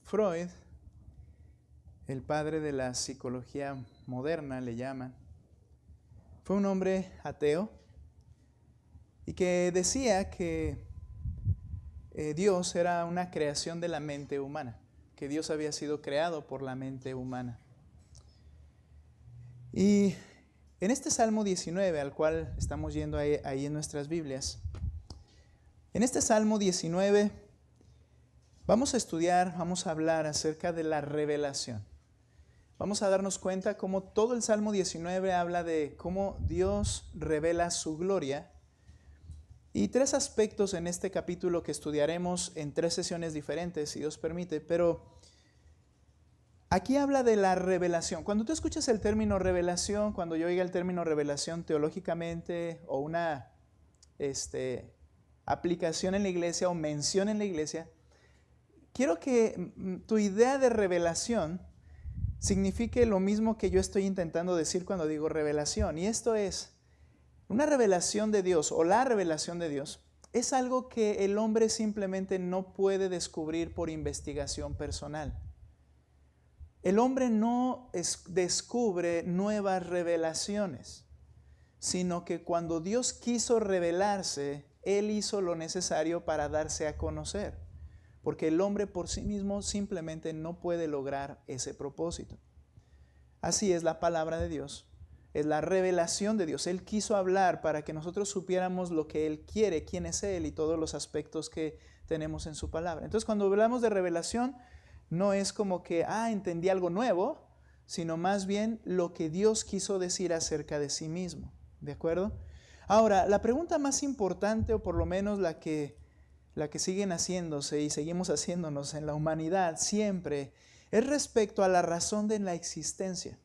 Freud, el padre de la psicología moderna, le llaman, fue un hombre ateo y que decía que Dios era una creación de la mente humana, que Dios había sido creado por la mente humana. Y en este Salmo 19, al cual estamos yendo ahí en nuestras Biblias, en este Salmo 19 vamos a estudiar, vamos a hablar acerca de la revelación. Vamos a darnos cuenta cómo todo el Salmo 19 habla de cómo Dios revela su gloria. Y tres aspectos en este capítulo que estudiaremos en 3 sesiones diferentes, si Dios permite. Pero aquí habla de la revelación. Cuando tú escuchas el término revelación, cuando yo oiga el término revelación teológicamente o una aplicación en la iglesia o mención en la iglesia, quiero que tu idea de revelación signifique lo mismo que yo estoy intentando decir cuando digo revelación. Y esto es, una revelación de Dios o la revelación de Dios es algo que el hombre simplemente no puede descubrir por investigación personal. El hombre no descubre nuevas revelaciones, sino que cuando Dios quiso revelarse, Él hizo lo necesario para darse a conocer. Porque el hombre por sí mismo simplemente no puede lograr ese propósito. Así es la palabra de Dios, es la revelación de Dios. Él quiso hablar para que nosotros supiéramos lo que Él quiere, quién es Él y todos los aspectos que tenemos en su palabra. Entonces cuando hablamos de revelación, no es como que, entendí algo nuevo, sino más bien lo que Dios quiso decir acerca de sí mismo. ¿De acuerdo? Ahora, la pregunta más importante, o por lo menos la que siguen haciéndose y seguimos haciéndonos en la humanidad siempre, es respecto a la razón de la existencia.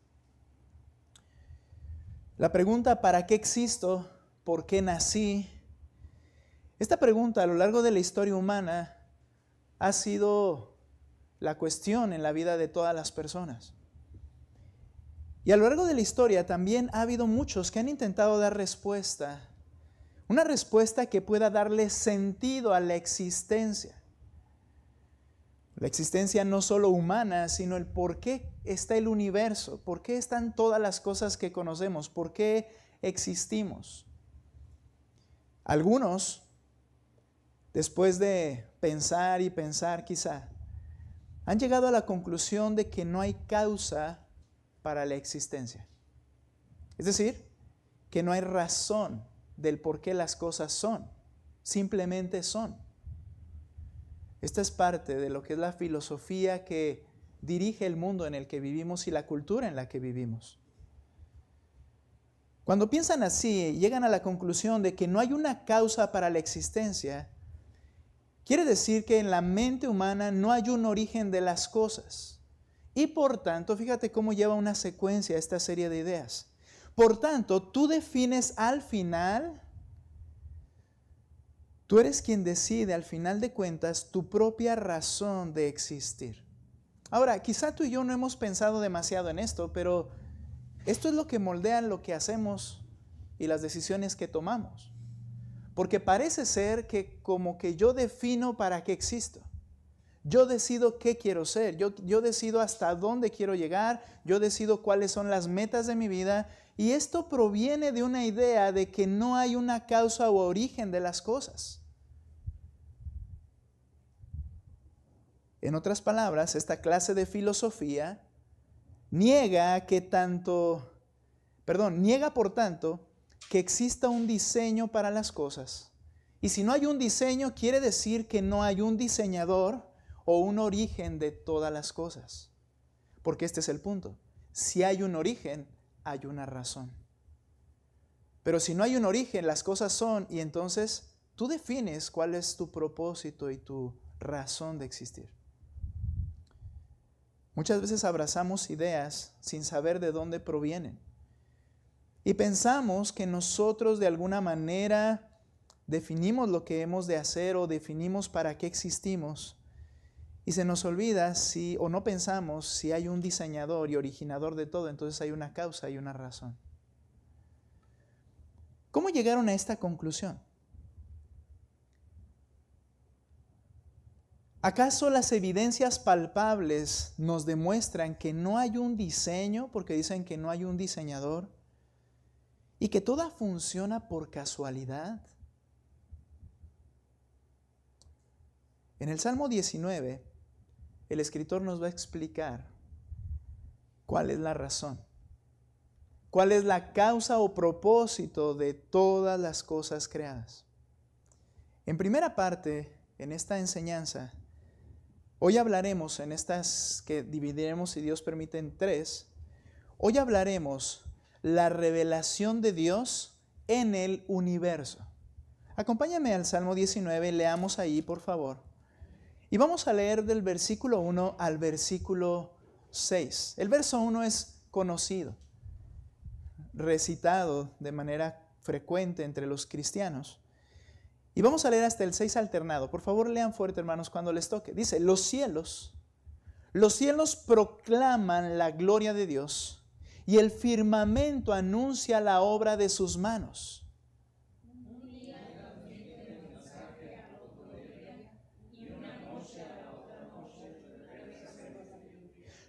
La pregunta, ¿para qué existo? ¿Por qué nací? Esta pregunta a lo largo de la historia humana ha sido la cuestión en la vida de todas las personas. Y a lo largo de la historia también ha habido muchos que han intentado dar respuesta. Una respuesta que pueda darle sentido a la existencia. La existencia no solo humana, sino el por qué está el universo, por qué están todas las cosas que conocemos, por qué existimos. Algunos, después de pensar y pensar quizá, han llegado a la conclusión de que no hay causa para la existencia. Es decir, que no hay razón del por qué las cosas son, simplemente son. Esta es parte de lo que es la filosofía que dirige el mundo en el que vivimos y la cultura en la que vivimos. Cuando piensan así, llegan a la conclusión de que no hay una causa para la existencia, quiere decir que en la mente humana no hay un origen de las cosas. Y por tanto, fíjate cómo lleva una secuencia esta serie de ideas. Por tanto, tú defines al final, tú eres quien decide al final de cuentas tu propia razón de existir. Ahora, quizá tú y yo no hemos pensado demasiado en esto, pero esto es lo que moldea lo que hacemos y las decisiones que tomamos. Porque parece ser que como que yo defino para qué existo. Yo decido qué quiero ser, yo decido hasta dónde quiero llegar, yo decido cuáles son las metas de mi vida, y esto proviene de una idea de que no hay una causa o origen de las cosas. En otras palabras, esta clase de filosofía niega por tanto que exista un diseño para las cosas. Y si no hay un diseño, quiere decir que no hay un diseñador o un origen de todas las cosas. Porque este es el punto. Si hay un origen, hay una razón. Pero si no hay un origen, las cosas son, y entonces tú defines cuál es tu propósito y tu razón de existir. Muchas veces abrazamos ideas sin saber de dónde provienen. Y pensamos que nosotros de alguna manera definimos lo que hemos de hacer o definimos para qué existimos. Y se nos olvida o no pensamos si hay un diseñador y originador de todo, entonces hay una causa y una razón. ¿Cómo llegaron a esta conclusión? ¿Acaso las evidencias palpables nos demuestran que no hay un diseño, porque dicen que no hay un diseñador, y que todo funciona por casualidad? En el Salmo 19, el escritor nos va a explicar cuál es la razón, cuál es la causa o propósito de todas las cosas creadas. En primera parte, en esta enseñanza, hoy hablaremos en estas que dividiremos, si Dios permite, en 3. Hoy hablaremos la revelación de Dios en el universo. Acompáñame al Salmo 19, leamos ahí, por favor. Y vamos a leer del versículo 1 al versículo 6. El verso 1 es conocido, recitado de manera frecuente entre los cristianos. Y vamos a leer hasta el 6 alternado. Por favor, lean fuerte, hermanos, cuando les toque. Dice, los cielos proclaman la gloria de Dios, y el firmamento anuncia la obra de sus manos.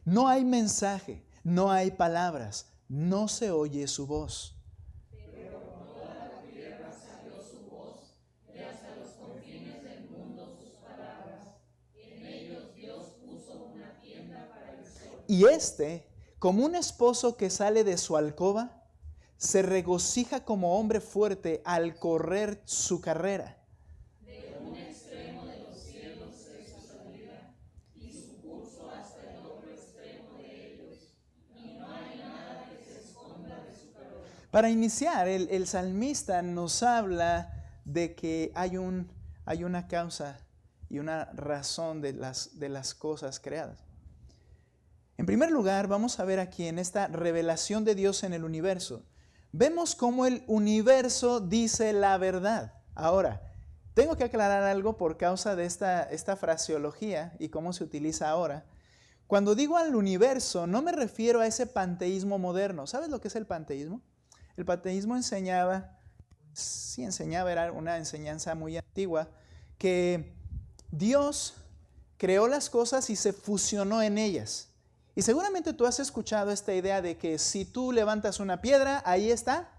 No hay mensaje, no hay palabras, no se oye su voz. Y como un esposo que sale de su alcoba, se regocija como hombre fuerte al correr su carrera. De un extremo de los cielos es su salida, y su curso hasta el otro extremo de ellos, y no hay nada que se esconda de su calor. Para iniciar, el salmista nos habla de que hay una causa y una razón de las cosas creadas. En primer lugar, vamos a ver aquí en esta revelación de Dios en el universo. Vemos cómo el universo dice la verdad. Ahora, tengo que aclarar algo por causa de esta fraseología y cómo se utiliza ahora. Cuando digo al universo, no me refiero a ese panteísmo moderno. ¿Sabes lo que es el panteísmo? El panteísmo era una enseñanza muy antigua, que Dios creó las cosas y se fusionó en ellas. Y seguramente tú has escuchado esta idea de que si tú levantas una piedra, ahí está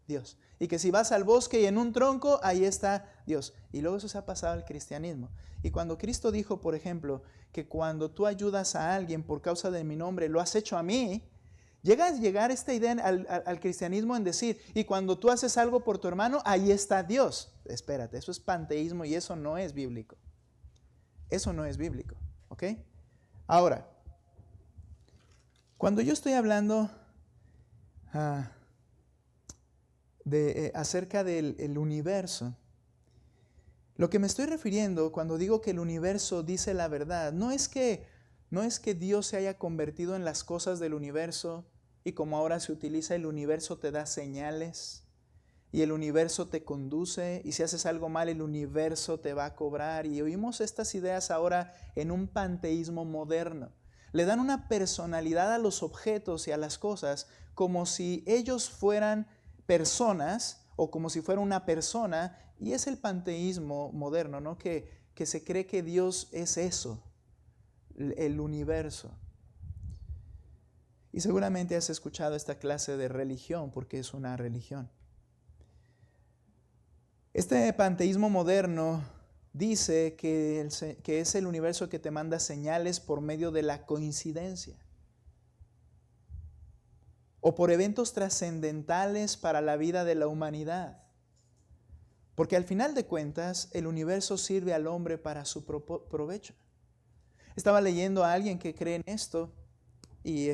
Dios. Y que si vas al bosque y en un tronco, ahí está Dios. Y luego eso se ha pasado al cristianismo. Y cuando Cristo dijo, por ejemplo, que cuando tú ayudas a alguien por causa de mi nombre, lo has hecho a mí, llega a llegar esta idea al cristianismo en decir, y cuando tú haces algo por tu hermano, ahí está Dios. Espérate, eso es panteísmo y eso no es bíblico. Eso no es bíblico, ¿ok? Ahora, cuando yo estoy hablando acerca del universo, lo que me estoy refiriendo cuando digo que el universo dice la verdad, no es que Dios se haya convertido en las cosas del universo y como ahora se utiliza, el universo te da señales y el universo te conduce y si haces algo mal el universo te va a cobrar, y oímos estas ideas ahora en un panteísmo moderno. Le dan una personalidad a los objetos y a las cosas como si ellos fueran personas o como si fuera una persona, y es el panteísmo moderno, ¿no? Que se cree que Dios es eso, el universo. Y seguramente has escuchado esta clase de religión porque es una religión. Este panteísmo moderno dice que es el universo que te manda señales por medio de la coincidencia o por eventos trascendentales para la vida de la humanidad. Porque al final de cuentas, el universo sirve al hombre para su provecho. Estaba leyendo a alguien que cree en esto y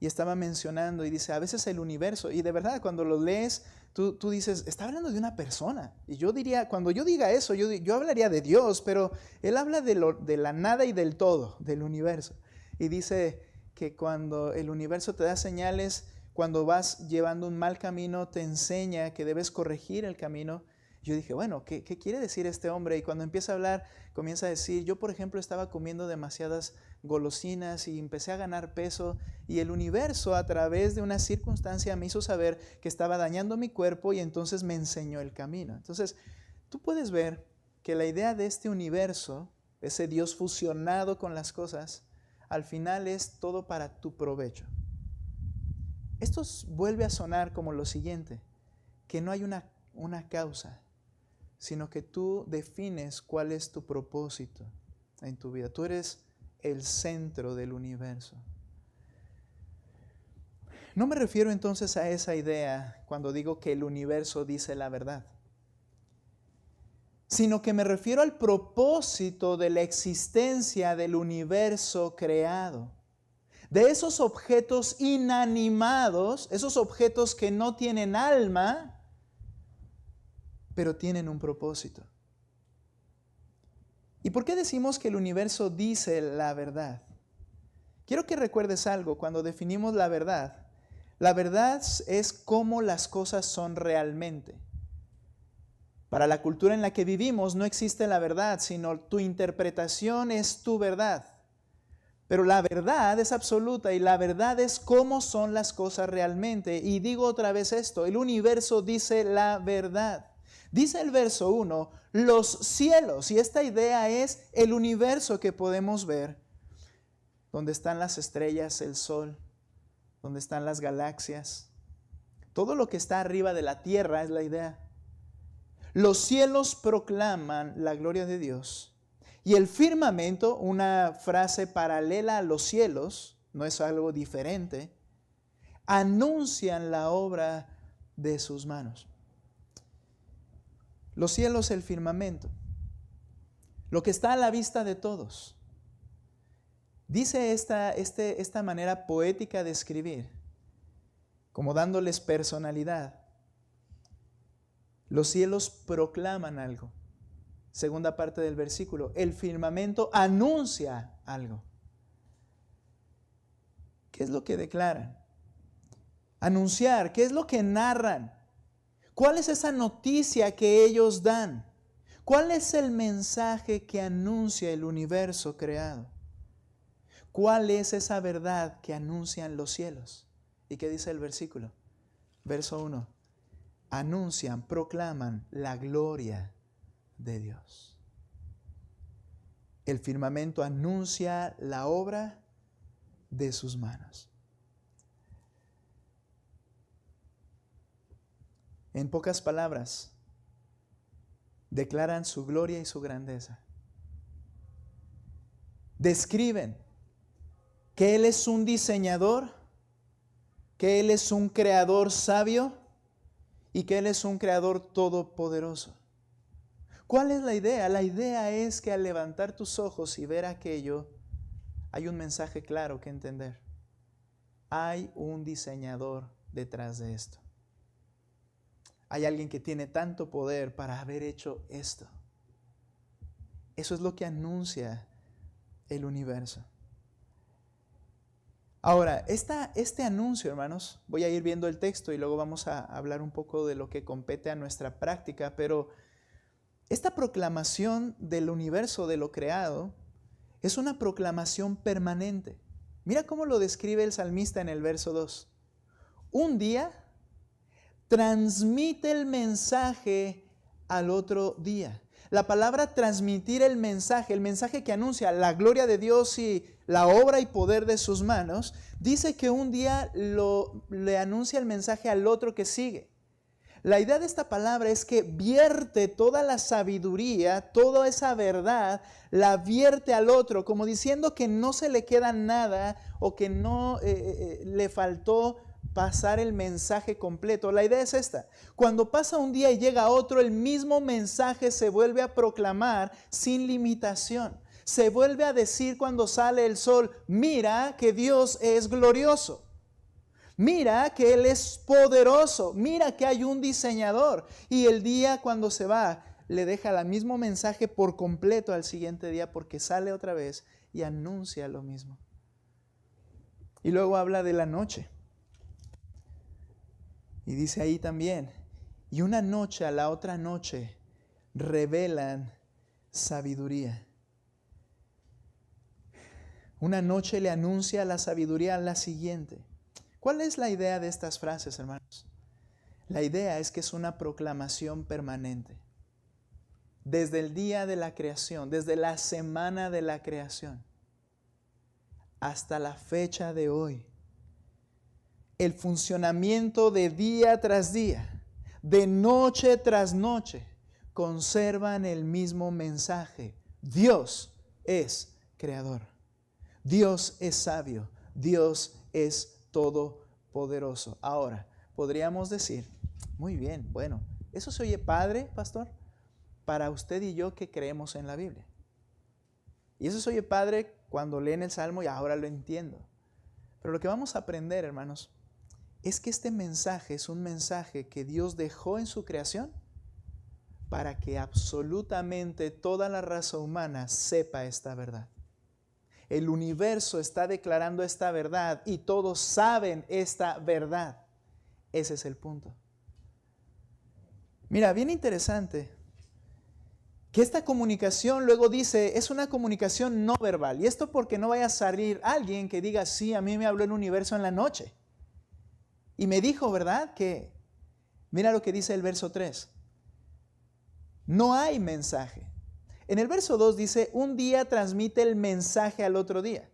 estaba mencionando y dice, a veces el universo, y de verdad cuando lo lees, tú dices, está hablando de una persona. Y yo diría, cuando yo diga eso, yo hablaría de Dios, pero él habla de la nada y del todo, del universo. Y dice que cuando el universo te da señales, cuando vas llevando un mal camino, te enseña que debes corregir el camino. Yo dije, bueno, ¿qué quiere decir este hombre? Y cuando empieza a hablar, comienza a decir, yo por ejemplo estaba comiendo demasiadas golosinas y empecé a ganar peso y el universo a través de una circunstancia me hizo saber que estaba dañando mi cuerpo y entonces me enseñó el camino. Entonces, tú puedes ver que la idea de este universo ese Dios fusionado con las cosas, al final es todo para tu provecho. Esto vuelve a sonar como lo siguiente, que no hay una causa, sino que tú defines cuál es tu propósito en tu vida. Tú eres el centro del universo. No me refiero entonces a esa idea cuando digo que el universo dice la verdad, sino que me refiero al propósito de la existencia del universo creado, de esos objetos inanimados, esos objetos que no tienen alma, pero tienen un propósito. ¿Y por qué decimos que el universo dice la verdad? Quiero que recuerdes algo cuando definimos la verdad. La verdad es cómo las cosas son realmente. Para la cultura en la que vivimos no existe la verdad, sino tu interpretación es tu verdad. Pero la verdad es absoluta y la verdad es cómo son las cosas realmente. Y digo otra vez esto, el universo dice la verdad. Dice el verso 1, los cielos, y esta idea es el universo que podemos ver, donde están las estrellas, el sol, donde están las galaxias. Todo lo que está arriba de la tierra es la idea. Los cielos proclaman la gloria de Dios. Y el firmamento, una frase paralela a los cielos, no es algo diferente, anuncian la obra de sus manos. Los cielos, el firmamento, lo que está a la vista de todos. Dice esta manera poética de escribir, como dándoles personalidad. Los cielos proclaman algo. Segunda parte del versículo, el firmamento anuncia algo. ¿Qué es lo que declaran? Anunciar, ¿qué es lo que narran? ¿Cuál es esa noticia que ellos dan? ¿Cuál es el mensaje que anuncia el universo creado? ¿Cuál es esa verdad que anuncian los cielos? ¿Y qué dice el versículo? Verso 1. Anuncian, proclaman la gloria de Dios. El firmamento anuncia la obra de sus manos. En pocas palabras, declaran su gloria y su grandeza. Describen que Él es un diseñador, que Él es un creador sabio y que Él es un creador todopoderoso. ¿Cuál es la idea? La idea es que al levantar tus ojos y ver aquello, hay un mensaje claro que entender. Hay un diseñador detrás de esto. Hay alguien que tiene tanto poder para haber hecho esto. Eso es lo que anuncia el universo. Ahora, este anuncio, hermanos, voy a ir viendo el texto y luego vamos a hablar un poco de lo que compete a nuestra práctica, pero esta proclamación del universo, de lo creado, es una proclamación permanente. Mira cómo lo describe el salmista en el verso 2. Un día transmite el mensaje al otro día. La palabra transmitir el mensaje que anuncia la gloria de Dios y la obra y poder de sus manos, dice que un día le anuncia el mensaje al otro que sigue. La idea de esta palabra es que vierte toda la sabiduría, toda esa verdad, la vierte al otro, como diciendo que no se le queda nada o que no le faltó pasar el mensaje completo. La idea es esta: cuando pasa un día y llega otro, el mismo mensaje se vuelve a proclamar sin limitación. Se vuelve a decir cuando sale el sol: mira que Dios es glorioso. Mira que Él es poderoso. Mira que hay un diseñador. Y el día cuando se va, le deja el mismo mensaje por completo al siguiente día, porque sale otra vez y anuncia lo mismo. Y luego habla de la noche. Y dice ahí también: y una noche a la otra noche revelan sabiduría. Una noche le anuncia la sabiduría a la siguiente. ¿Cuál es la idea de estas frases, hermanos? La idea es que es una proclamación permanente. desde el día de la creación, desde la semana de la creación, hasta la fecha de hoy, el funcionamiento de día tras día, de noche tras noche, conservan el mismo mensaje. Dios es creador. Dios es sabio. Dios es todopoderoso. Ahora, podríamos decir, muy bien, bueno, ¿eso se oye padre, pastor? Para usted y yo que creemos en la Biblia. Y eso se oye padre cuando leen el Salmo y ahora lo entiendo. Pero lo que vamos a aprender, hermanos, es que este mensaje es un mensaje que Dios dejó en su creación para que absolutamente toda la raza humana sepa esta verdad. El universo está declarando esta verdad y todos saben esta verdad. Ese es el punto. Mira, bien interesante que esta comunicación, luego dice, es una comunicación no verbal. Y esto porque no vaya a salir alguien que diga, sí, a mí me habló el universo en la noche. Y me dijo, ¿verdad? Que, mira lo que dice el verso 3. No hay mensaje. En el verso 2 dice, un día transmite el mensaje al otro día.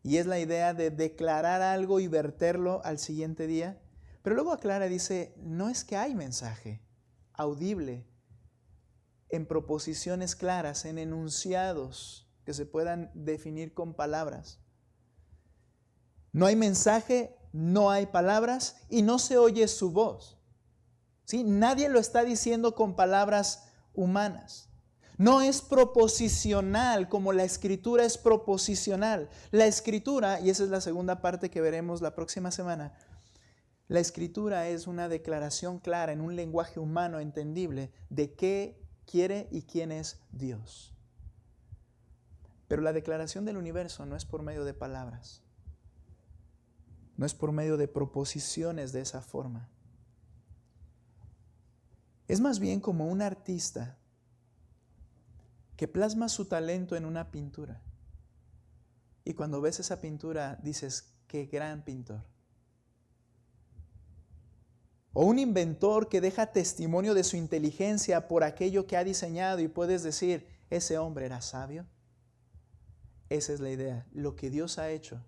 Y es la idea de declarar algo y verterlo al siguiente día. Pero luego aclara, dice, no es que hay mensaje audible, en proposiciones claras, en enunciados que se puedan definir con palabras. No hay mensaje, no hay palabras y no se oye su voz. ¿Sí? Nadie lo está diciendo con palabras humanas. No es proposicional como la Escritura es proposicional. La Escritura, y esa es la segunda parte que veremos la próxima semana, la Escritura es una declaración clara en un lenguaje humano entendible de qué quiere y quién es Dios. Pero la declaración del universo no es por medio de palabras. No es por medio de proposiciones de esa forma. Es más bien como un artista que plasma su talento en una pintura. Y cuando ves esa pintura dices, qué gran pintor. O un inventor que deja testimonio de su inteligencia por aquello que ha diseñado y puedes decir, ese hombre era sabio. Esa es la idea. Lo que Dios ha hecho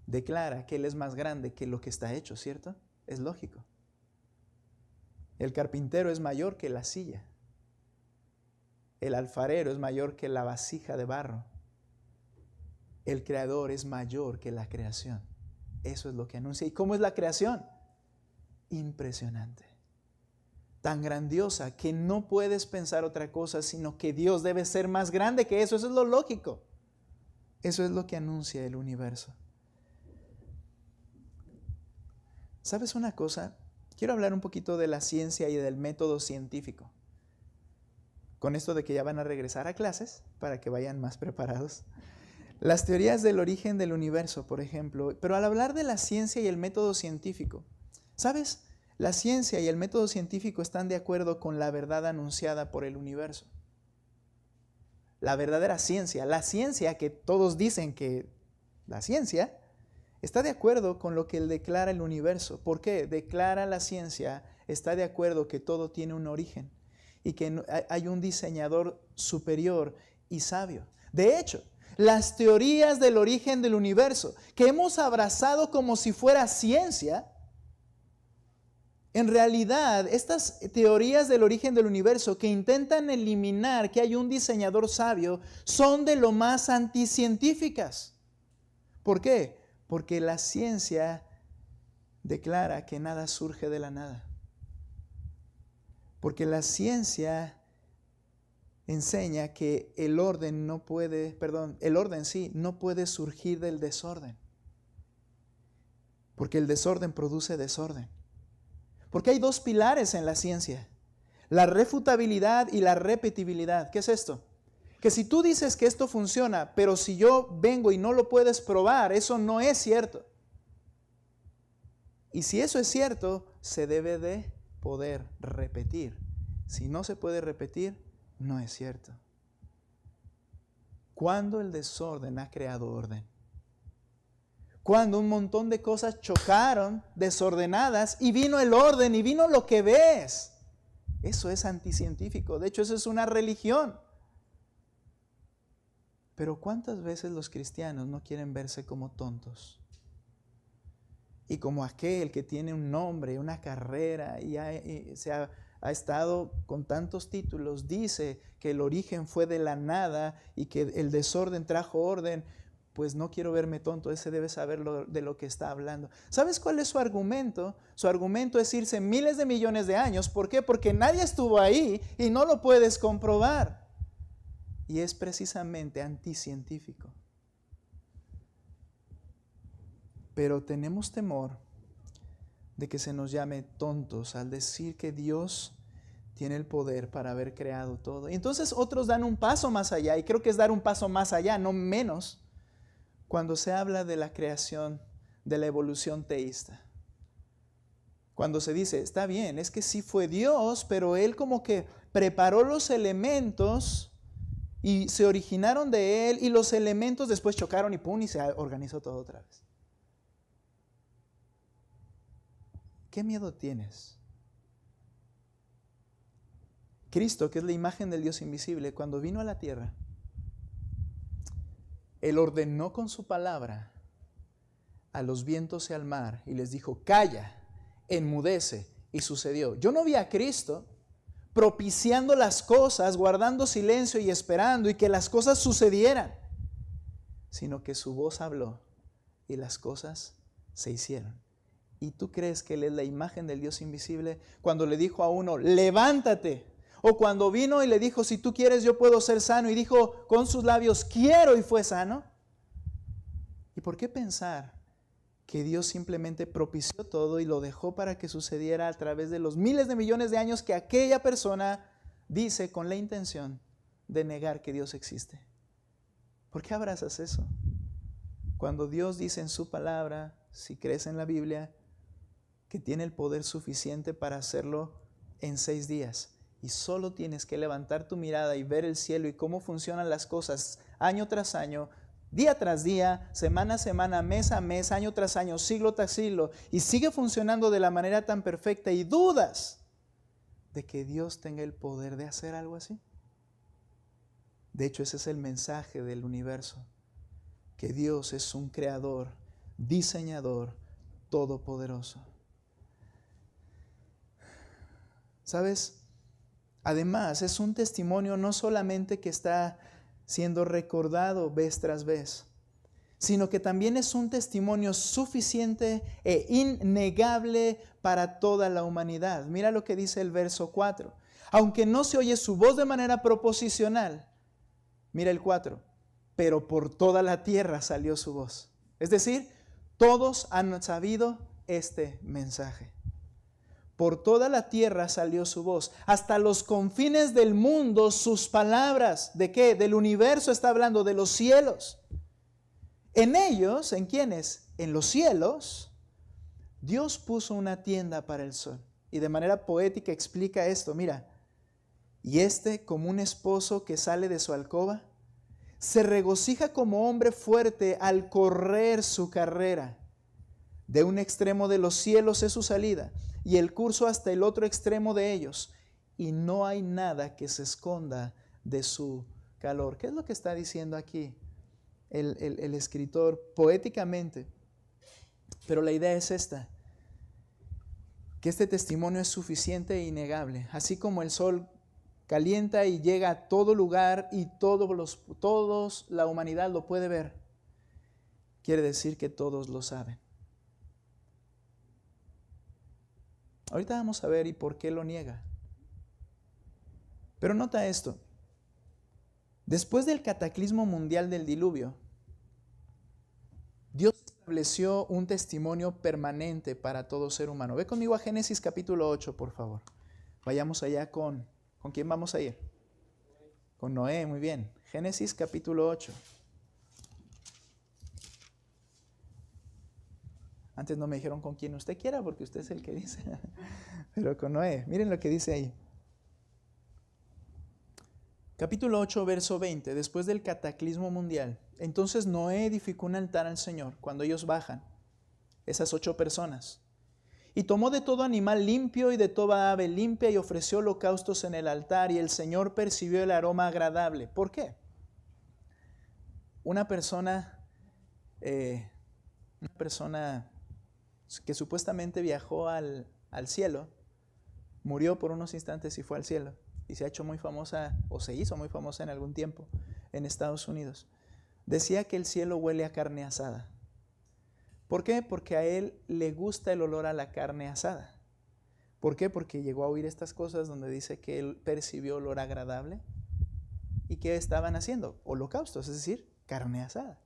declara que Él es más grande que lo que está hecho, ¿cierto? Es lógico. El carpintero es mayor que la silla. El alfarero es mayor que la vasija de barro. El creador es mayor que la creación. Eso es lo que anuncia. ¿Y cómo es la creación? Impresionante. Tan grandiosa que no puedes pensar otra cosa, sino que Dios debe ser más grande que eso. Eso es lo lógico. Eso es lo que anuncia el universo. ¿Sabes una cosa? Quiero hablar un poquito de la ciencia y del método científico. Con esto de que ya van a regresar a clases, para que vayan más preparados. Las teorías del origen del universo, por ejemplo. Pero al hablar de la ciencia y el método científico, ¿sabes? La ciencia y el método científico están de acuerdo con la verdad anunciada por el universo. La verdadera ciencia, la ciencia que todos dicen que la ciencia, está de acuerdo con lo que él declara el universo. ¿Por qué? Declara la ciencia, está de acuerdo que todo tiene un origen y que hay un diseñador superior y sabio. De hecho, las teorías del origen del universo que hemos abrazado como si fuera ciencia, en realidad, estas teorías del origen del universo que intentan eliminar que hay un diseñador sabio son de lo más anticientíficas. ¿Por qué? Porque la ciencia declara que nada surge de la nada. Porque la ciencia enseña que el orden no puede surgir del desorden. Porque el desorden produce desorden. Porque hay dos pilares en la ciencia, la refutabilidad y la repetibilidad. ¿Qué es esto? Que si tú dices que esto funciona, pero si yo vengo y no lo puedes probar, eso no es cierto. Y si eso es cierto, se debe de poder repetir. Si no se puede repetir, no es cierto. Cuando el desorden ha creado orden. Cuando un montón de cosas chocaron desordenadas y vino el orden y vino lo que ves. Eso es anticientífico. De hecho, eso es una religión. Pero ¿cuántas veces los cristianos no quieren verse como tontos? Y como aquel que tiene un nombre, una carrera y ha estado con tantos títulos, dice que el origen fue de la nada y que el desorden trajo orden, pues no quiero verme tonto, ese debe saber de lo que está hablando. ¿Sabes cuál es su argumento? Su argumento es irse miles de millones de años. ¿Por qué? Porque nadie estuvo ahí y no lo puedes comprobar. Y es precisamente anticientífico. Pero tenemos temor de que se nos llame tontos al decir que Dios tiene el poder para haber creado todo. Y entonces otros dan un paso más allá, y creo que es dar un paso más allá, no menos, cuando se habla de la creación, de la evolución teísta. Cuando se dice, está bien, es que sí fue Dios, pero Él como que preparó los elementos y se originaron de Él, y los elementos después chocaron y ¡pum! Y se organizó todo otra vez. ¿Qué miedo tienes? Cristo, que es la imagen del Dios invisible, cuando vino a la tierra, Él ordenó con su palabra a los vientos y al mar y les dijo, calla, enmudece, y sucedió. Yo no vi a Cristo propiciando las cosas, guardando silencio y esperando y que las cosas sucedieran, sino que su voz habló y las cosas se hicieron. ¿Y tú crees que Él es la imagen del Dios invisible? Cuando le dijo a uno, levántate, o cuando vino y le dijo, si tú quieres yo puedo ser sano, y dijo con sus labios, quiero, y fue sano. ¿Y por qué pensar que Dios simplemente propició todo y lo dejó para que sucediera a través de los miles de millones de años que aquella persona dice con la intención de negar que Dios existe? ¿Por qué abrazas eso? Cuando Dios dice en su palabra, si crees en la Biblia, que tiene el poder suficiente para hacerlo en 6 días. Y solo tienes que levantar tu mirada y ver el cielo y cómo funcionan las cosas año tras año, día tras día, semana a semana, mes a mes, año tras año, siglo tras siglo, y sigue funcionando de la manera tan perfecta, y dudas de que Dios tenga el poder de hacer algo así. De hecho, ese es el mensaje del universo, que Dios es un creador, diseñador, todopoderoso. ¿Sabes? Además, es un testimonio no solamente que está siendo recordado vez tras vez, sino que también es un testimonio suficiente e innegable para toda la humanidad. Mira lo que dice el verso 4. Aunque no se oye su voz de manera proposicional, mira el 4, pero por toda la tierra salió su voz. Es decir, todos han sabido este mensaje. Por toda la tierra salió su voz, hasta los confines del mundo sus palabras. ¿De qué? Del universo está hablando, de los cielos. En ellos, ¿en quiénes? En los cielos, Dios puso una tienda para el sol. Y de manera poética explica esto, mira. Y como un esposo que sale de su alcoba, se regocija como hombre fuerte al correr su carrera. De un extremo de los cielos es su salida, y el curso hasta el otro extremo de ellos, y no hay nada que se esconda de su calor. ¿Qué es lo que está diciendo aquí el escritor poéticamente? Pero la idea es esta, que este testimonio es suficiente e innegable. Así como el sol calienta y llega a todo lugar y todos la humanidad lo puede ver, quiere decir que todos lo saben. Ahorita vamos a ver y por qué lo niega. Pero nota esto. Después del cataclismo mundial del diluvio, Dios estableció un testimonio permanente para todo ser humano. Ve conmigo a Génesis capítulo 8, por favor. Vayamos allá ¿con quién vamos a ir? Con Noé, muy bien. Génesis capítulo 8. Antes no me dijeron con quien usted quiera porque usted es el que dice. Pero con Noé, miren lo que dice ahí. Capítulo 8, verso 20. Después del cataclismo mundial, entonces Noé edificó un altar al Señor cuando ellos bajan, esas 8 personas. Y tomó de todo animal limpio y de toda ave limpia y ofreció holocaustos en el altar, y el Señor percibió el aroma agradable. ¿Por qué? Una persona que supuestamente viajó al cielo, murió por unos instantes y fue al cielo, y se ha hecho muy famosa, o se hizo muy famosa en algún tiempo en Estados Unidos. Decía que el cielo huele a carne asada. ¿Por qué? Porque a él le gusta el olor a la carne asada. ¿Por qué? Porque llegó a oír estas cosas donde dice que él percibió olor agradable. ¿Y qué estaban haciendo? Holocaustos, es decir, carne asada.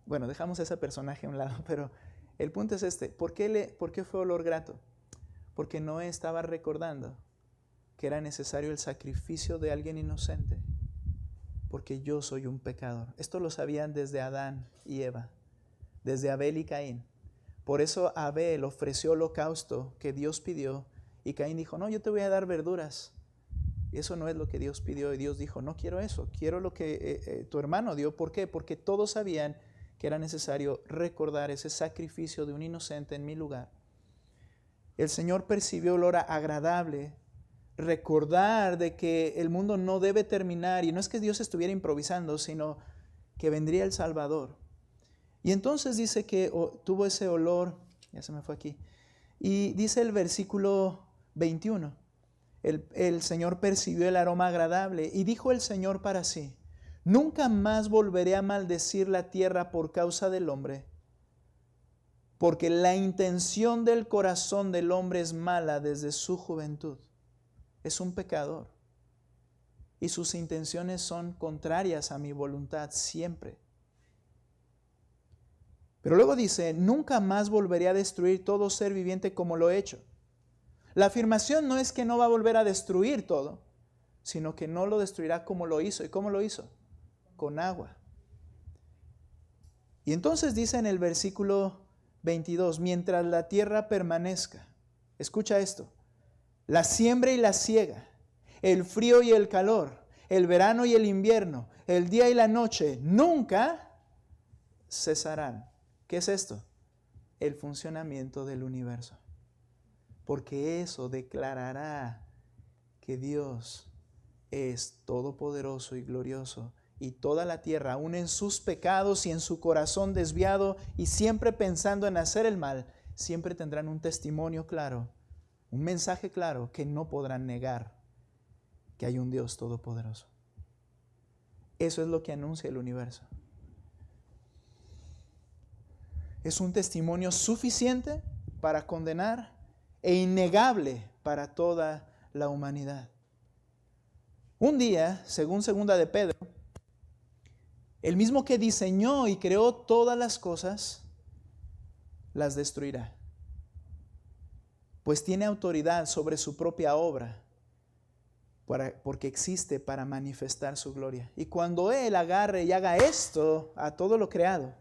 Bueno, dejamos a ese personaje a un lado, pero el punto es este. ¿Por qué fue olor grato? Porque Noé estaba recordando que era necesario el sacrificio de alguien inocente, porque yo soy un pecador. Esto lo sabían desde Adán y Eva, desde Abel y Caín. Por eso Abel ofreció holocausto que Dios pidió, y Caín dijo, no, yo te voy a dar verduras. Y eso no es lo que Dios pidió, y Dios dijo, no quiero eso, quiero lo que tu hermano dio. ¿Por qué? Porque todos sabían que era necesario recordar ese sacrificio de un inocente en mi lugar. El Señor percibió olor agradable, recordar de que el mundo no debe terminar, y no es que Dios estuviera improvisando, sino que vendría el Salvador. Y entonces dice que tuvo ese olor, ya se me fue aquí, y dice el versículo 21, el Señor percibió el aroma agradable, y dijo el Señor para sí, nunca más volveré a maldecir la tierra por causa del hombre, porque la intención del corazón del hombre es mala desde su juventud. Es un pecador, y sus intenciones son contrarias a mi voluntad siempre. Pero luego dice, nunca más volveré a destruir todo ser viviente como lo he hecho. La afirmación no es que no va a volver a destruir todo, sino que no lo destruirá como lo hizo. ¿Y cómo lo hizo? Con agua. Y entonces dice en el versículo 22, mientras la tierra permanezca, escucha esto, la siembra y la siega, el frío y el calor, el verano y el invierno, el día y la noche, nunca cesarán. ¿Qué es esto? El funcionamiento del universo. Porque eso declarará que Dios es todopoderoso y glorioso, y toda la tierra, aún en sus pecados y en su corazón desviado y siempre pensando en hacer el mal, siempre tendrán un testimonio claro, un mensaje claro que no podrán negar que hay un Dios todopoderoso. Eso es lo que anuncia el universo. Es un testimonio suficiente para condenar e innegable para toda la humanidad. Un día, según segunda de Pedro, el mismo que diseñó y creó todas las cosas, las destruirá. Pues tiene autoridad sobre su propia obra, porque existe para manifestar su gloria. Y cuando Él agarre y haga esto a todo lo creado,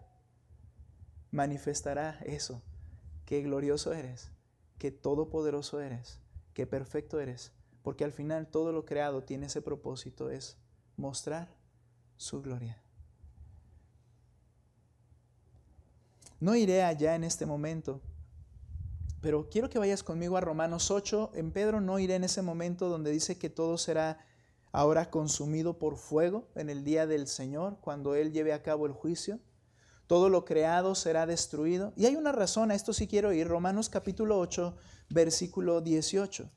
manifestará eso, que glorioso eres, que todopoderoso eres, que perfecto eres, porque al final todo lo creado tiene ese propósito, es mostrar su gloria. No iré allá en este momento, pero quiero que vayas conmigo a Romanos 8. En Pedro no iré en ese momento donde dice que todo será ahora consumido por fuego en el día del Señor, cuando Él lleve a cabo el juicio. Todo lo creado será destruido. Y hay una razón, a esto sí quiero ir. Romanos capítulo 8, versículo 18.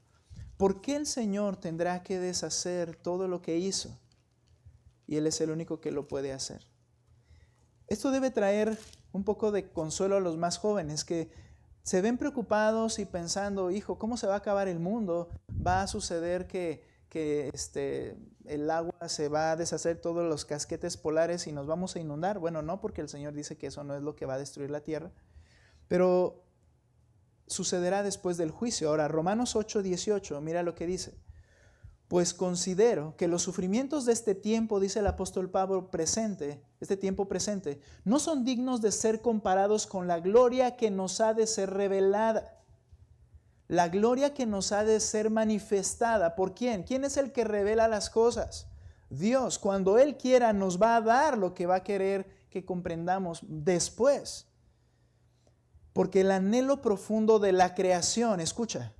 ¿Por qué el Señor tendrá que deshacer todo lo que hizo? Y Él es el único que lo puede hacer. Esto debe traer un poco de consuelo a los más jóvenes que se ven preocupados y pensando, hijo, ¿cómo se va a acabar el mundo? ¿Va a suceder que el agua se va a deshacer todos los casquetes polares y nos vamos a inundar? Bueno, no, porque el Señor dice que eso no es lo que va a destruir la tierra, pero sucederá después del juicio. Ahora, Romanos 8, 18, mira lo que dice. Pues considero que los sufrimientos de este tiempo, dice el apóstol Pablo, este tiempo presente, no son dignos de ser comparados con la gloria que nos ha de ser revelada. La gloria que nos ha de ser manifestada. ¿Por quién? ¿Quién es el que revela las cosas? Dios. Cuando Él quiera nos va a dar lo que va a querer que comprendamos después. Porque el anhelo profundo de la creación, escucha,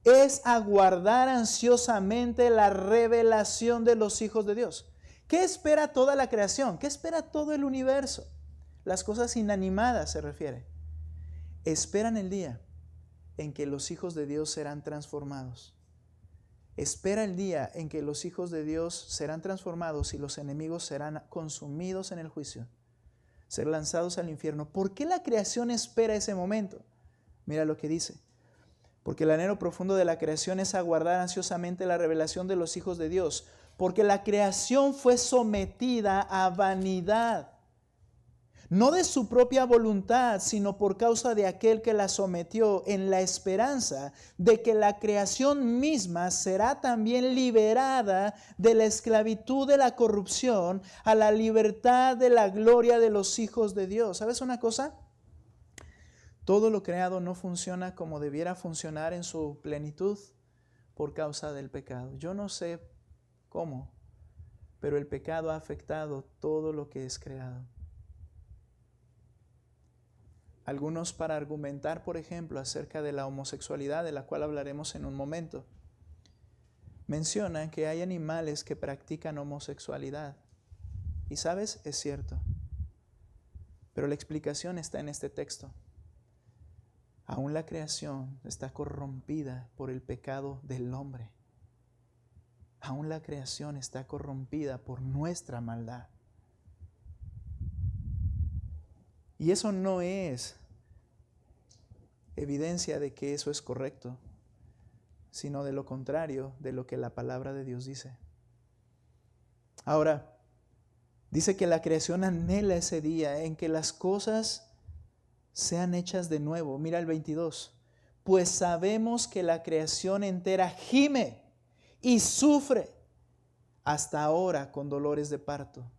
es aguardar ansiosamente la revelación de los hijos de Dios. ¿Qué espera toda la creación? ¿Qué espera todo el universo? Las cosas inanimadas se refiere. Esperan el día en que los hijos de Dios serán transformados. Espera el día en que los hijos de Dios serán transformados y los enemigos serán consumidos en el juicio, ser lanzados al infierno. ¿Por qué la creación espera ese momento? Mira lo que dice. Porque el anhelo profundo de la creación es aguardar ansiosamente la revelación de los hijos de Dios. Porque la creación fue sometida a vanidad, no de su propia voluntad, sino por causa de aquel que la sometió, en la esperanza de que la creación misma será también liberada de la esclavitud de la corrupción a la libertad de la gloria de los hijos de Dios. ¿Sabes una cosa? Todo lo creado no funciona como debiera funcionar en su plenitud por causa del pecado. Yo no sé cómo, pero el pecado ha afectado todo lo que es creado. Algunos, para argumentar, por ejemplo, acerca de la homosexualidad, de la cual hablaremos en un momento, mencionan que hay animales que practican homosexualidad. Y sabes, es cierto. Pero la explicación está en este texto. Aún la creación está corrompida por el pecado del hombre. Aún la creación está corrompida por nuestra maldad. Y eso no es evidencia de que eso es correcto, sino de lo contrario de lo que la palabra de Dios dice. Ahora, dice que la creación anhela ese día en que las cosas sean hechas de nuevo. Mira el 22. Pues sabemos que la creación entera gime y sufre hasta ahora con dolores de parto.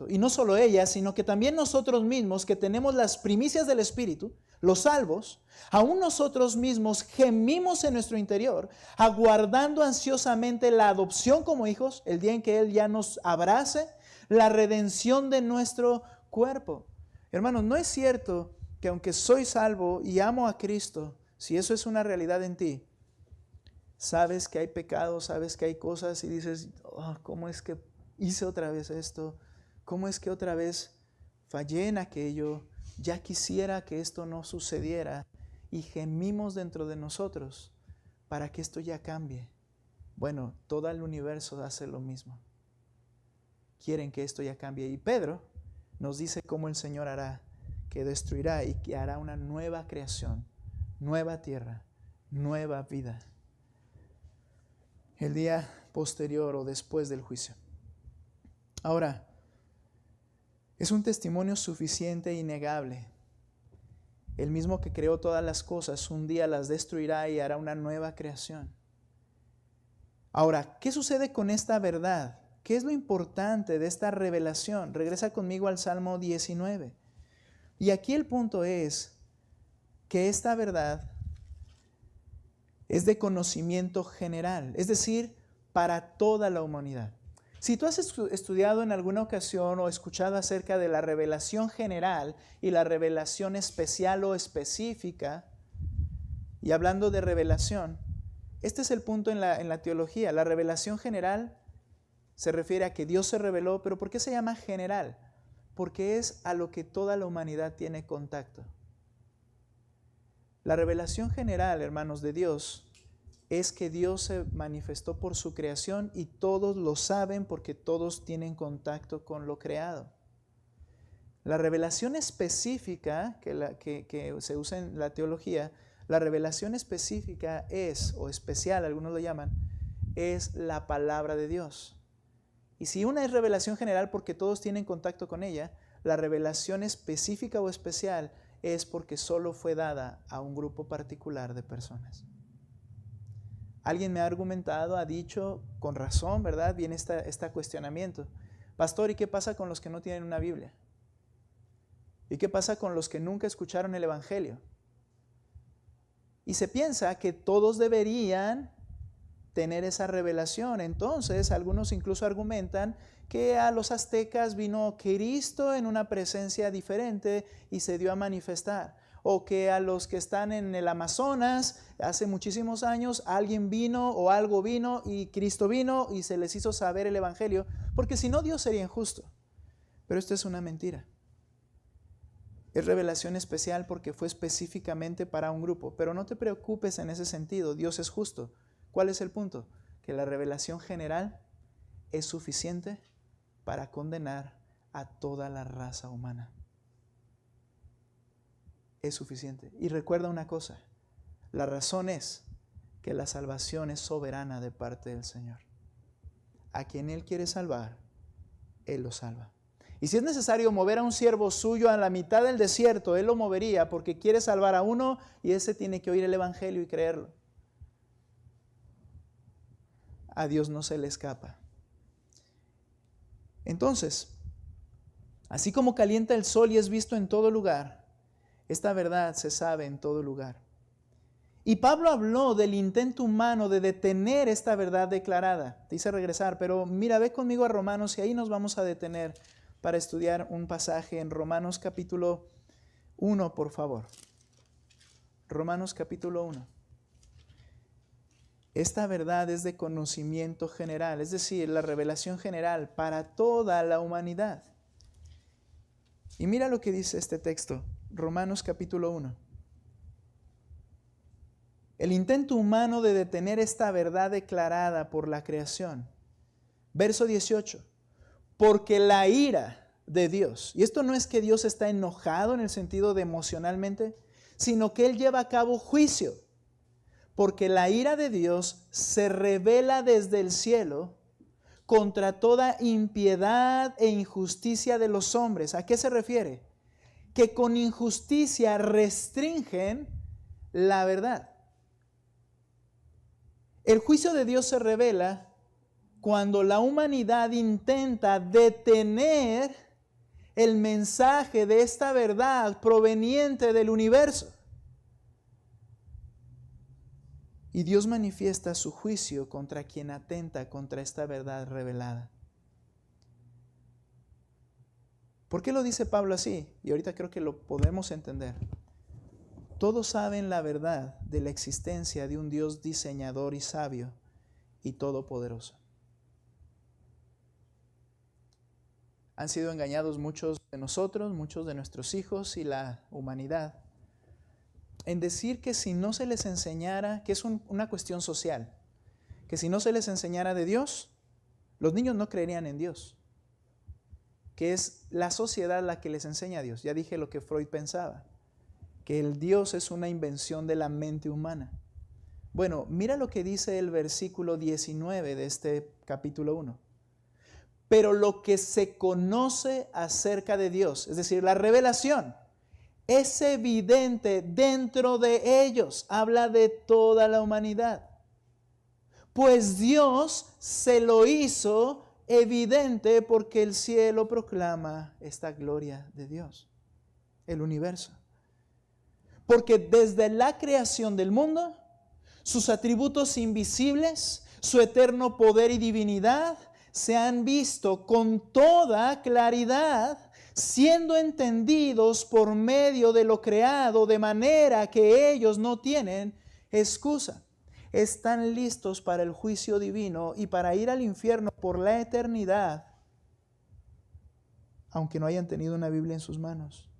Y no solo ella, sino que también nosotros mismos, que tenemos las primicias del Espíritu, los salvos, aún nosotros mismos gemimos en nuestro interior, aguardando ansiosamente la adopción como hijos, el día en que Él ya nos abrace, la redención de nuestro cuerpo. Hermanos, no es cierto que aunque soy salvo y amo a Cristo, si eso es una realidad en ti, sabes que hay pecados, sabes que hay cosas y dices, oh, ¿cómo es que hice otra vez esto? ¿Cómo es que otra vez fallé en aquello? Ya quisiera que esto no sucediera. Y gemimos dentro de nosotros para que esto ya cambie. Bueno, todo el universo hace lo mismo. Quieren que esto ya cambie. Y Pedro nos dice cómo el Señor hará, que destruirá y que hará una nueva creación, nueva tierra, nueva vida. El día posterior o después del juicio. Ahora, es un testimonio suficiente e innegable. El mismo que creó todas las cosas, un día las destruirá y hará una nueva creación. Ahora, ¿qué sucede con esta verdad? ¿Qué es lo importante de esta revelación? Regresa conmigo al Salmo 19. Y aquí el punto es que esta verdad es de conocimiento general, es decir, para toda la humanidad. Si tú has estudiado en alguna ocasión o escuchado acerca de la revelación general y la revelación especial o específica, y hablando de revelación, este es el punto en la teología. La revelación general se refiere a que Dios se reveló, pero ¿por qué se llama general? Porque es a lo que toda la humanidad tiene contacto. La revelación general, hermanos, de Dios es que Dios se manifestó por su creación y todos lo saben porque todos tienen contacto con lo creado. La revelación específica que se usa en la teología, la revelación específica es, o especial, algunos lo llaman, es la palabra de Dios. Y si una es revelación general porque todos tienen contacto con ella, la revelación específica o especial es porque solo fue dada a un grupo particular de personas. Alguien me ha argumentado, ha dicho, con razón, ¿verdad? Viene este cuestionamiento. Pastor, ¿y qué pasa con los que no tienen una Biblia? ¿Y qué pasa con los que nunca escucharon el Evangelio? Y se piensa que todos deberían tener esa revelación. Entonces, algunos incluso argumentan que a los aztecas vino Cristo en una presencia diferente y se dio a manifestar. o que a los que están en el Amazonas hace muchísimos años alguien vino o algo vino y Cristo vino y se les hizo saber el Evangelio, porque si no Dios sería injusto. Pero esto es una mentira. Es revelación especial porque fue específicamente para un grupo, pero no te preocupes en ese sentido, Dios es justo. ¿Cuál es el punto? Que la revelación general es suficiente para condenar a toda la raza humana. Es suficiente. Y recuerda una cosa, la razón es que la salvación es soberana de parte del Señor. A quien Él quiere salvar, Él lo salva. Y si es necesario mover a un siervo suyo a la mitad del desierto, Él lo movería porque quiere salvar a uno y ese tiene que oír el Evangelio y creerlo. A Dios no se le escapa. Entonces, así como calienta el sol y es visto en todo lugar, esta verdad se sabe en todo lugar. Y Pablo habló del intento humano de detener esta verdad declarada. Te hice regresar, pero mira, ve conmigo a Romanos y ahí nos vamos a detener para estudiar un pasaje en Romanos capítulo 1, por favor. Romanos capítulo 1. Esta verdad es de conocimiento general, es decir, la revelación general para toda la humanidad. Y mira lo que dice este texto, Romanos capítulo 1. El intento humano de detener esta verdad declarada por la creación. Verso 18. Porque la ira de Dios, y esto no es que Dios está enojado en el sentido de emocionalmente, sino que Él lleva a cabo juicio. Porque la ira de Dios se revela desde el cielo contra toda impiedad e injusticia de los hombres. ¿A qué se refiere? Que con injusticia restringen la verdad. El juicio de Dios se revela cuando la humanidad intenta detener el mensaje de esta verdad proveniente del universo. Y Dios manifiesta su juicio contra quien atenta contra esta verdad revelada. ¿Por qué lo dice Pablo así? Y ahorita creo que lo podemos entender. Todos saben la verdad de la existencia de un Dios diseñador y sabio y todopoderoso. Han sido engañados muchos de nosotros, muchos de nuestros hijos y la humanidad, en decir que si no se les enseñara, que es una cuestión social, que si no se les enseñara de Dios, los niños no creerían en Dios, que es la sociedad la que les enseña a Dios. Ya dije lo que Freud pensaba, que el Dios es una invención de la mente humana. Bueno, mira lo que dice el versículo 19 de este capítulo 1. Pero lo que se conoce acerca de Dios, es decir, la revelación, es evidente dentro de ellos. Habla de toda la humanidad. Pues Dios se lo hizo evidente porque el cielo proclama esta gloria de Dios, el universo. Porque desde la creación del mundo, sus atributos invisibles, su eterno poder y divinidad, se han visto con toda claridad, siendo entendidos por medio de lo creado, de manera que ellos no tienen excusa. Están listos para el juicio divino y para ir al infierno por la eternidad, aunque no hayan tenido una Biblia en sus manos.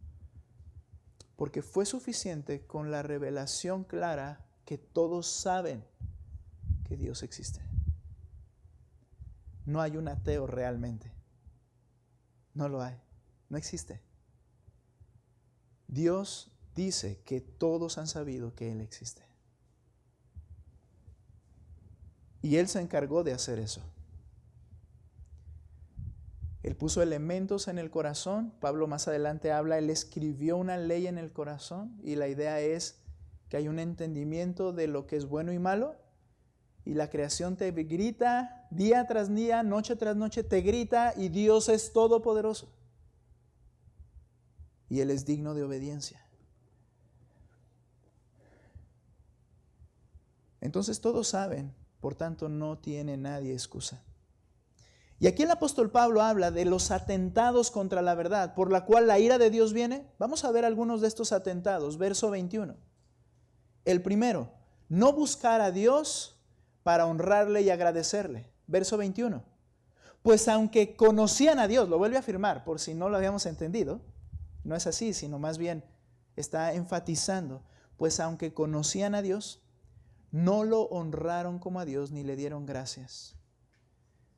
Porque fue suficiente con la revelación clara que todos saben que Dios existe. No hay un ateo realmente. No lo hay. No existe. Dios dice que todos han sabido que Él existe. Y Él se encargó de hacer eso. Él puso elementos en el corazón. Pablo más adelante habla, Él escribió una ley en el corazón y la idea es que hay un entendimiento de lo que es bueno y malo y la creación te grita día tras día, noche tras noche, te grita y Dios es todopoderoso. Y Él es digno de obediencia. Entonces todos saben, por tanto no tiene nadie excusa. Y aquí el apóstol Pablo habla de los atentados contra la verdad, por la cual la ira de Dios viene. Vamos a ver algunos de estos atentados. Verso 21. El primero, no buscar a Dios para honrarle y agradecerle. Verso 21. Pues aunque conocían a Dios, lo vuelve a afirmar por si no lo habíamos entendido, no es así, sino más bien está enfatizando, pues aunque conocían a Dios, no lo honraron como a Dios ni le dieron gracias,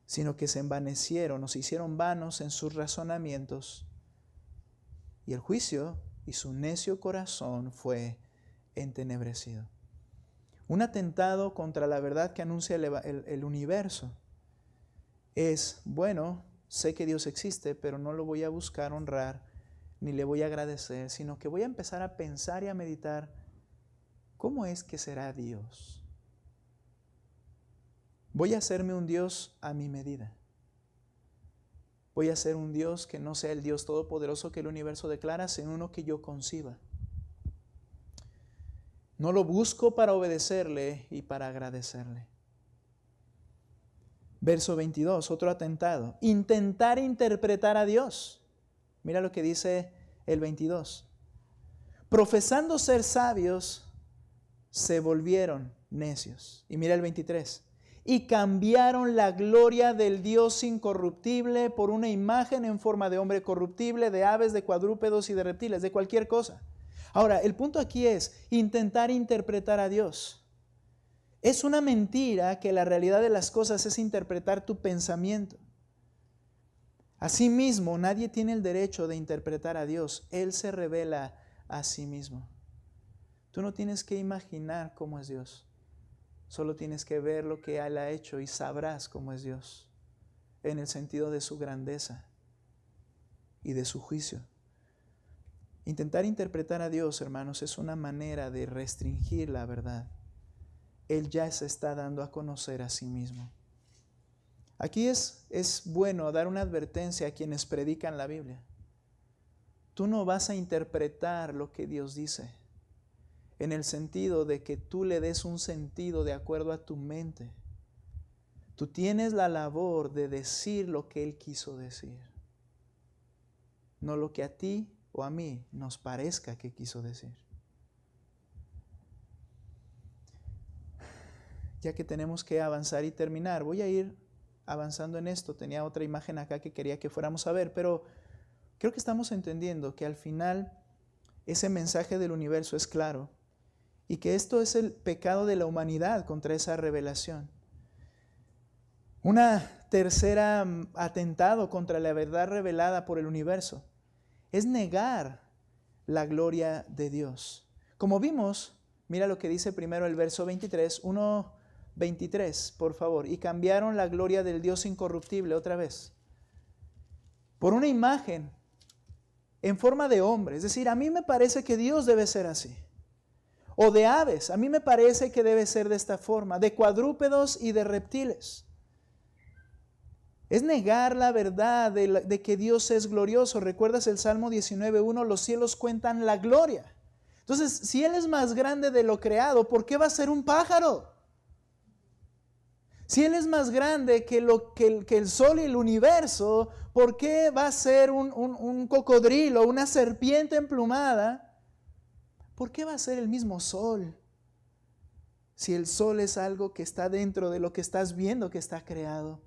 sino que se envanecieron o se hicieron vanos en sus razonamientos, y el juicio y su necio corazón fue entenebrecido. Un atentado contra la verdad que anuncia el universo es, bueno, sé que Dios existe, pero no lo voy a buscar honrar ni le voy a agradecer, sino que voy a empezar a pensar y a meditar, ¿cómo es que será Dios? Voy a hacerme un Dios a mi medida. Voy a ser un Dios que no sea el Dios todopoderoso que el universo declara, sino uno que yo conciba. No lo busco para obedecerle y para agradecerle. Verso 22, otro atentado. Intentar interpretar a Dios. Mira lo que dice el 22. Profesando ser sabios, se volvieron necios. Y mira el 23. Y cambiaron la gloria del Dios incorruptible por una imagen en forma de hombre corruptible, de aves, de cuadrúpedos y de reptiles, de cualquier cosa. Ahora, el punto aquí es intentar interpretar a Dios. Es una mentira que la realidad de las cosas es interpretar tu pensamiento. Asimismo, nadie tiene el derecho de interpretar a Dios. Él se revela a sí mismo. Tú no tienes que imaginar cómo es Dios. Solo tienes que ver lo que Él ha hecho y sabrás cómo es Dios, en el sentido de su grandeza y de su juicio. Intentar interpretar a Dios, hermanos, es una manera de restringir la verdad. Él ya se está dando a conocer a sí mismo. Aquí es bueno dar una advertencia a quienes predican la Biblia. Tú no vas a interpretar lo que Dios dice, en el sentido de que tú le des un sentido de acuerdo a tu mente. Tú tienes la labor de decir lo que Él quiso decir, no lo que a ti o a mí nos parezca que quiso decir. Ya que tenemos que avanzar y terminar, voy a ir avanzando en esto. Tenía otra imagen acá que quería que fuéramos a ver, pero creo que estamos entendiendo que al final ese mensaje del universo es claro y que esto es el pecado de la humanidad contra esa revelación. Una tercera atentado contra la verdad revelada por el universo es negar la gloria de Dios. Como vimos, mira lo que dice primero el verso 23, 1:23, por favor. Y cambiaron la gloria del Dios incorruptible, otra vez, por una imagen en forma de hombre. Es decir, a mí me parece que Dios debe ser así. O de aves, a mí me parece que debe ser de esta forma. De cuadrúpedos y de reptiles. Es negar la verdad de que Dios es glorioso. ¿Recuerdas el Salmo 19:1? Los cielos cuentan la gloria. Entonces, si Él es más grande de lo creado, ¿por qué va a ser un pájaro? Si Él es más grande que el sol y el universo, ¿por qué va a ser un cocodrilo, una serpiente emplumada? ¿Por qué va a ser el mismo sol? Si el sol es algo que está dentro de lo que estás viendo que está creado.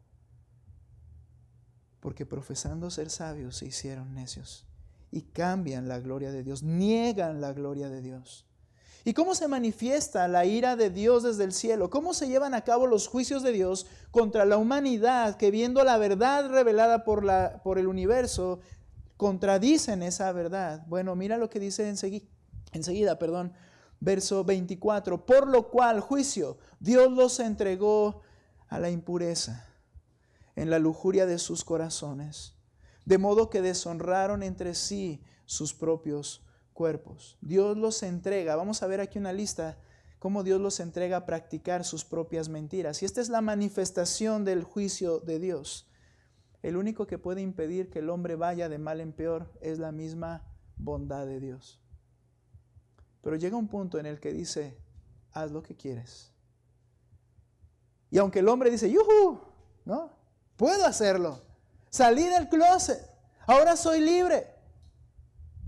Porque profesando ser sabios se hicieron necios y cambian la gloria de Dios, niegan la gloria de Dios. ¿Y cómo se manifiesta la ira de Dios desde el cielo? ¿Cómo se llevan a cabo los juicios de Dios contra la humanidad que, viendo la verdad revelada por el universo, contradicen esa verdad? Bueno, mira lo que dice enseguida, verso 24. Por lo cual, juicio, Dios los entregó a la impureza en la lujuria de sus corazones, de modo que deshonraron entre sí sus propios cuerpos. Dios los entrega, vamos a ver aquí una lista, cómo Dios los entrega a practicar sus propias mentiras. Y esta es la manifestación del juicio de Dios. El único que puede impedir que el hombre vaya de mal en peor es la misma bondad de Dios. Pero llega un punto en el que dice, haz lo que quieres. Y aunque el hombre dice, ¡yujú!, ¿no? Puedo hacerlo. Salí del closet. Ahora soy libre.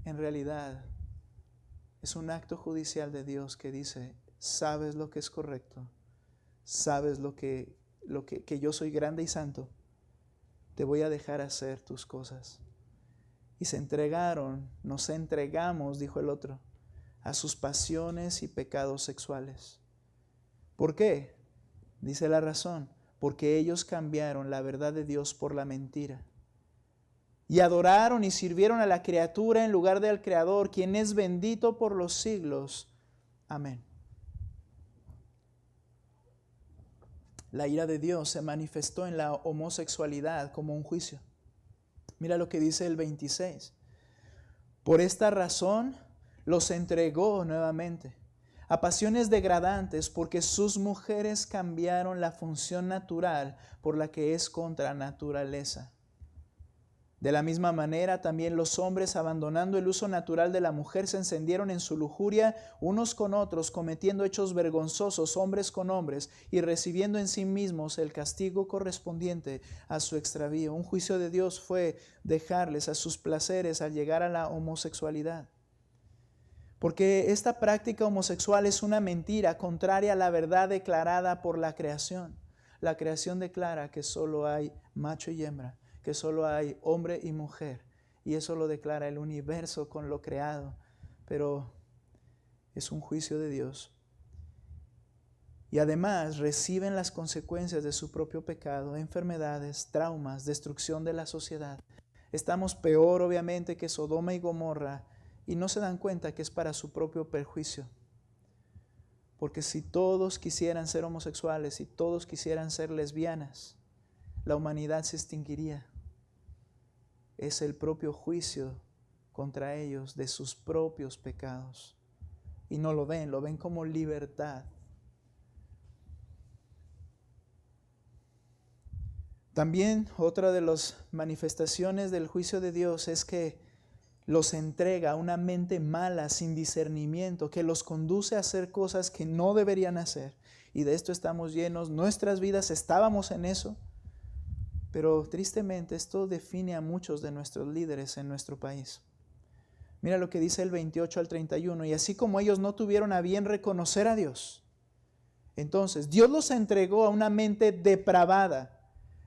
En realidad, es un acto judicial de Dios que dice, sabes lo que es correcto, sabes que yo soy grande y santo, te voy a dejar hacer tus cosas. Y se entregaron, nos entregamos, dijo el otro, a sus pasiones y pecados sexuales. ¿Por qué? Dice la razón, porque ellos cambiaron la verdad de Dios por la mentira. Y adoraron y sirvieron a la criatura en lugar del Creador, quien es bendito por los siglos. Amén. La ira de Dios se manifestó en la homosexualidad como un juicio. Mira lo que dice el 26. Por esta razón los entregó nuevamente a pasiones degradantes, porque sus mujeres cambiaron la función natural por la que es contra naturaleza. De la misma manera, también los hombres, abandonando el uso natural de la mujer, se encendieron en su lujuria unos con otros, cometiendo hechos vergonzosos hombres con hombres y recibiendo en sí mismos el castigo correspondiente a su extravío. Un juicio de Dios fue dejarles a sus placeres al llegar a la homosexualidad. Porque esta práctica homosexual es una mentira contraria a la verdad declarada por la creación. La creación declara que solo hay macho y hembra, que solo hay hombre y mujer, y eso lo declara el universo con lo creado, pero es un juicio de Dios. Y además reciben las consecuencias de su propio pecado, enfermedades, traumas, destrucción de la sociedad. Estamos peor obviamente que Sodoma y Gomorra, y no se dan cuenta que es para su propio perjuicio. Porque si todos quisieran ser homosexuales, si todos quisieran ser lesbianas, la humanidad se extinguiría. Es el propio juicio contra ellos de sus propios pecados. Y no lo ven como libertad. También otra de las manifestaciones del juicio de Dios es que los entrega a una mente mala, sin discernimiento, que los conduce a hacer cosas que no deberían hacer. Y de esto estamos llenos, nuestras vidas estábamos en eso. Pero tristemente esto define a muchos de nuestros líderes en nuestro país. Mira lo que dice el 28 al 31. Y así como ellos no tuvieron a bien reconocer a Dios, entonces Dios los entregó a una mente depravada.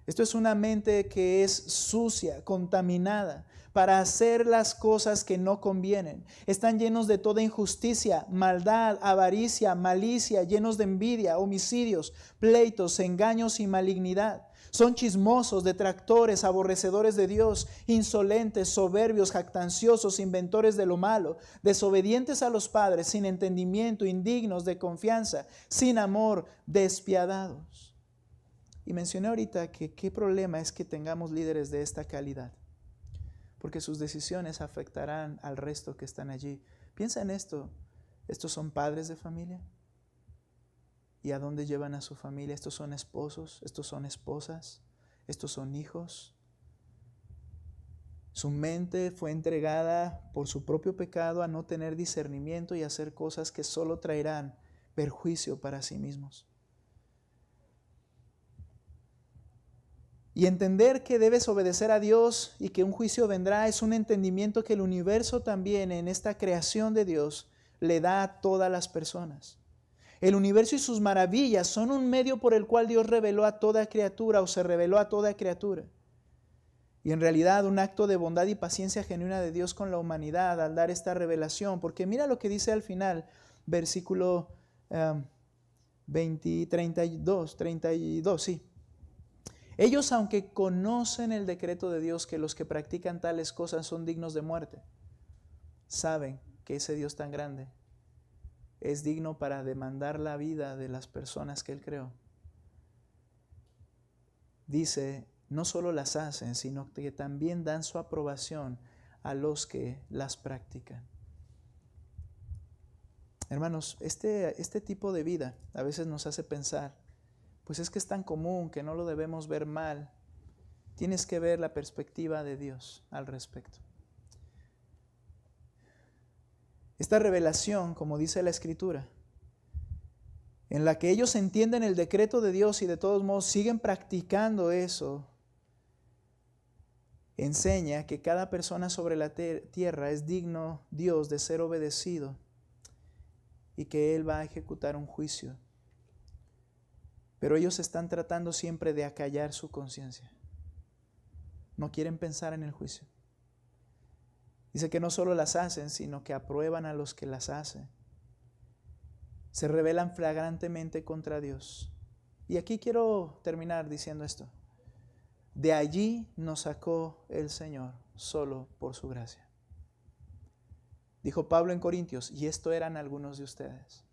Esto es una mente que es sucia, contaminada, para hacer las cosas que no convienen. Están llenos de toda injusticia, maldad, avaricia, malicia, llenos de envidia, homicidios, pleitos, engaños y malignidad. Son chismosos, detractores, aborrecedores de Dios, insolentes, soberbios, jactanciosos, inventores de lo malo, desobedientes a los padres, sin entendimiento, indignos de confianza, sin amor, despiadados. Y mencioné ahorita que qué problema es que tengamos líderes de esta calidad, porque sus decisiones afectarán al resto que están allí. Piensa en esto, estos son padres de familia. ¿Y a dónde llevan a su familia? Estos son esposos, estos son esposas, estos son hijos. Su mente fue entregada por su propio pecado a no tener discernimiento y hacer cosas que solo traerán perjuicio para sí mismos. Y entender que debes obedecer a Dios y que un juicio vendrá es un entendimiento que el universo también, en esta creación de Dios, le da a todas las personas. El universo y sus maravillas son un medio por el cual Dios reveló a toda criatura o se reveló a toda criatura. Y en realidad un acto de bondad y paciencia genuina de Dios con la humanidad al dar esta revelación. Porque mira lo que dice al final, versículo 32, sí. Ellos, aunque conocen el decreto de Dios, que los que practican tales cosas son dignos de muerte, saben que ese Dios tan grande es digno para demandar la vida de las personas que Él creó. Dice, no solo las hacen, sino que también dan su aprobación a los que las practican. Hermanos, este tipo de vida a veces nos hace pensar, pues es que es tan común que no lo debemos ver mal. Tienes que ver la perspectiva de Dios al respecto. Esta revelación, como dice la Escritura, en la que ellos entienden el decreto de Dios y de todos modos siguen practicando eso, enseña que cada persona sobre la tierra es digno Dios de ser obedecido y que Él va a ejecutar un juicio. Pero ellos están tratando siempre de acallar su conciencia. No quieren pensar en el juicio. Dice que no solo las hacen, sino que aprueban a los que las hacen. Se rebelan flagrantemente contra Dios. Y aquí quiero terminar diciendo esto. De allí nos sacó el Señor solo por su gracia. Dijo Pablo en Corintios, y esto eran algunos de ustedes,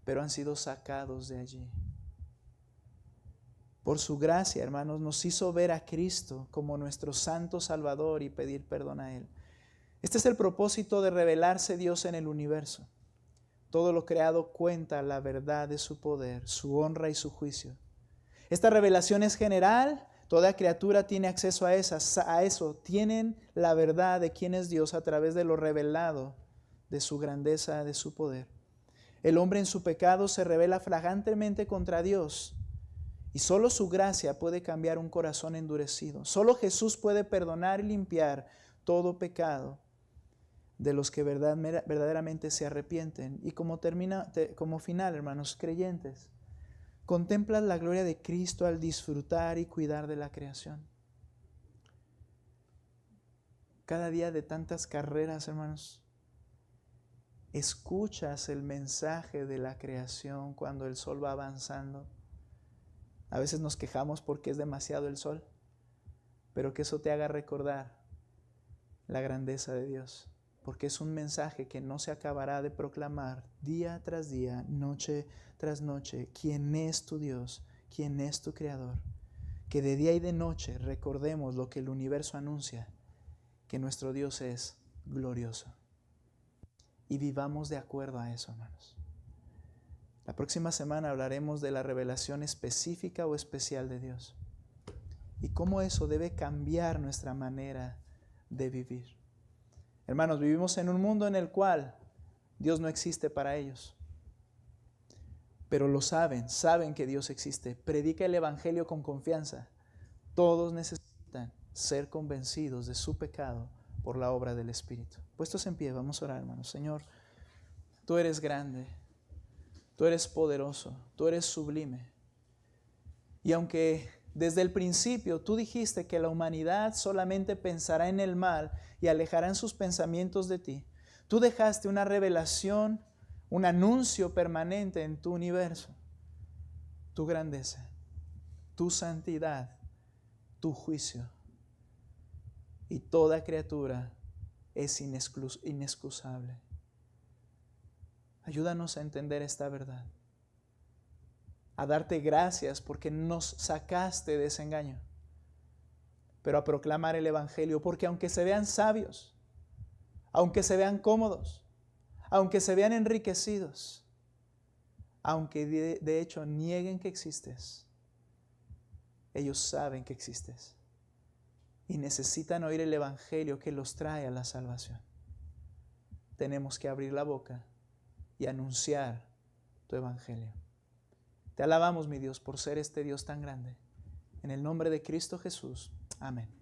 pero han sido sacados de allí. Por su gracia, hermanos, nos hizo ver a Cristo como nuestro santo Salvador y pedir perdón a Él. Este es el propósito de revelarse Dios en el universo. Todo lo creado cuenta la verdad de su poder, su honra y su juicio. Esta revelación es general, toda criatura tiene acceso a eso, tienen la verdad de quién es Dios a través de lo revelado, de su grandeza, de su poder. El hombre en su pecado se rebela flagrantemente contra Dios y solo su gracia puede cambiar un corazón endurecido. Solo Jesús puede perdonar y limpiar todo pecado de los que verdaderamente se arrepienten. Y como final, hermanos creyentes, contemplas la gloria de Cristo al disfrutar y cuidar de la creación. Cada día de tantas carreras, hermanos, escuchas el mensaje de la creación cuando el sol va avanzando. A veces nos quejamos porque es demasiado el sol, pero que eso te haga recordar la grandeza de Dios, porque es un mensaje que no se acabará de proclamar día tras día, noche tras noche, quién es tu Dios, quién es tu Creador. Que de día y de noche recordemos lo que el universo anuncia, que nuestro Dios es glorioso. Y vivamos de acuerdo a eso, hermanos. La próxima semana hablaremos de la revelación específica o especial de Dios y cómo eso debe cambiar nuestra manera de vivir. Hermanos, vivimos en un mundo en el cual Dios no existe para ellos, pero lo saben que Dios existe. Predica el Evangelio con confianza. Todos necesitan ser convencidos de su pecado por la obra del Espíritu. Puestos en pie, vamos a orar, hermanos. Señor, tú eres grande, tú eres poderoso, tú eres sublime. Y aunque desde el principio tú dijiste que la humanidad solamente pensará en el mal y alejarán sus pensamientos de ti, tú dejaste una revelación, un anuncio permanente en tu universo, tu grandeza, tu santidad, tu juicio. Y toda criatura es inexcusable. Ayúdanos a entender esta verdad, a darte gracias porque nos sacaste de ese engaño, pero a proclamar el Evangelio, porque aunque se vean sabios, aunque se vean cómodos, aunque se vean enriquecidos, aunque de hecho nieguen que existes, ellos saben que existes y necesitan oír el Evangelio que los trae a la salvación. Tenemos que abrir la boca y anunciar tu Evangelio. Te alabamos, mi Dios, por ser este Dios tan grande. En el nombre de Cristo Jesús. Amén.